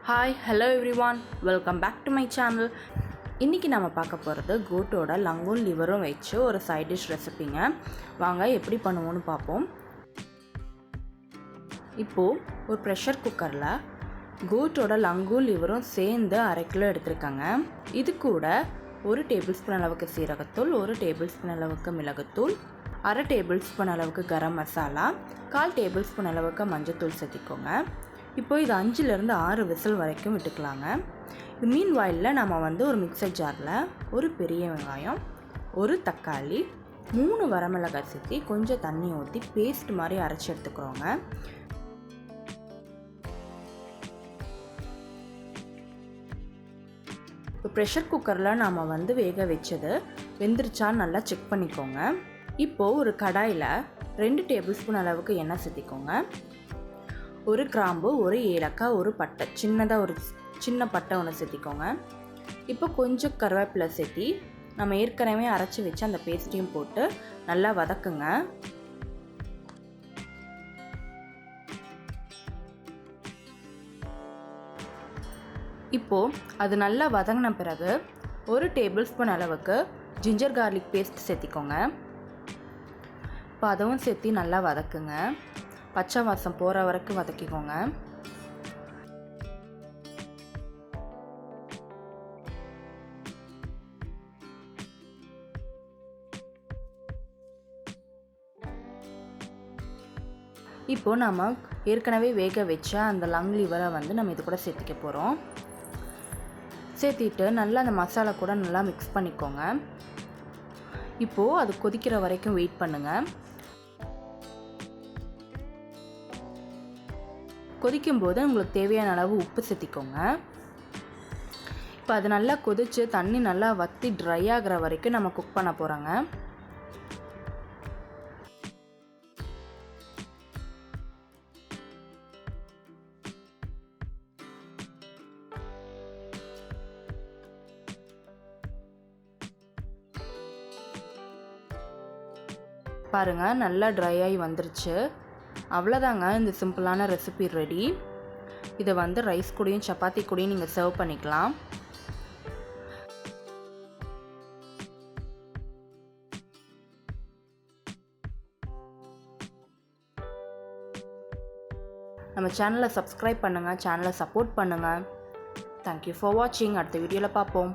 Hi hello everyone, welcome back to my channel. இன்றைக்கி நம்ம பார்க்க போகிறது கோட்டோட லங்கும் லிவரும் வச்சு ஒரு சைட் டிஷ் ரெசிபிங்க. வாங்க எப்படி பண்ணுவோன்னு பார்ப்போம். இப்போது ஒரு ப்ரெஷர் குக்கரில் கோட்டோட லங்கும் லிவரும் சேர்ந்து 1/2 கிலோ எடுத்துருக்காங்க. இது கூட 1 டேபிள் ஸ்பூன் அளவுக்கு சீரகத்தூள், 1 டேபிள் ஸ்பூன் அளவுக்கு மிளகுத்தூள், 1/2 டேபிள் ஸ்பூன் அளவுக்கு கரம் மசாலா, 1/4 டேபிள் ஸ்பூன் அளவுக்கு மஞ்சத்தூள் சேர்த்திக்கோங்க. இப்போ இது 5லேருந்து 6 விசில் வரைக்கும் விட்டுக்கலாங்க. மீன் வாயிலில் நம்ம ஒரு மிக்சர் ஜாரில் ஒரு பெரிய வெங்காயம், ஒரு தக்காளி, 3 வரமிளகாய் சேர்த்து கொஞ்சம் தண்ணி ஊற்றி பேஸ்ட் மாதிரி அரைச்சி எடுத்துக்கிறோங்க. இப்போ ப்ரெஷர் குக்கரில் நாம் வேக வச்சது வெந்துருச்சான்னு நல்லா செக் பண்ணிக்கோங்க. இப்போது ஒரு கடாயில் 2 டேபிள் ஸ்பூன் அளவுக்கு எண்ணெய் சேர்த்திக்கோங்க. ஒரு கிராம்பு, ஒரு ஏலக்காய், ஒரு பட்டை, சின்னதாக ஒரு சின்ன பட்டை ஒன்று சேர்த்திக்கோங்க. இப்போ கொஞ்சம் கருவேப்பிலை சேர்த்தி நம்ம ஏற்கனவே அரைச்சி வச்சு அந்த பேஸ்ட்டையும் போட்டு நல்லா வதக்குங்க. இப்போது அது நல்லா வதங்கின பிறகு 1 டேபிள் ஸ்பூன் அளவுக்கு ஜிஞ்சர் கார்லிக் பேஸ்ட் சேர்த்திக்கோங்க. இப்போ அதுவும் சேர்த்து நல்லா வதக்குங்க. பச்சை வாசம் போகிற வரைக்கும் வதக்கிக்கோங்க. இப்போது நம்ம ஏற்கனவே வேக வச்ச அந்த லங் லிவரை நம்ம இது கூட சேர்த்திக்க போகிறோம். சேர்த்திட்டு நல்லா அந்த மசாலா கூட நல்லா மிக்ஸ் பண்ணிக்கோங்க. இப்போது அது கொதிக்கிற வரைக்கும் வெயிட் பண்ணுங்கள். கொதிக்கும்போது உங்களுக்கு தேவையான அளவு உப்பு சேர்த்திக்கோங்க. இப்போ அது நல்லா கொதித்து தண்ணி நல்லா வற்றி ட்ரை ஆகிற வரைக்கும் நம்ம குக் பண்ண போகிறோங்க. பாருங்கள், நல்லா ட்ரை ஆகி வந்துருச்சு. அவ்வளோதாங்க, இந்த சிம்பிளான ரெசிபி ரெடி. இதை ரைஸ் கூடயும் சப்பாத்தி கூடயும் நீங்கள் சர்வ் பண்ணிக்கலாம். நம்ம சேனலை சப்ஸ்கிரைப் பண்ணுங்கள், சேனலை சப்போர்ட் பண்ணுங்கள். தேங்க்யூ ஃபார் வாட்சிங். அடுத்த வீடியோவில் பார்ப்போம்.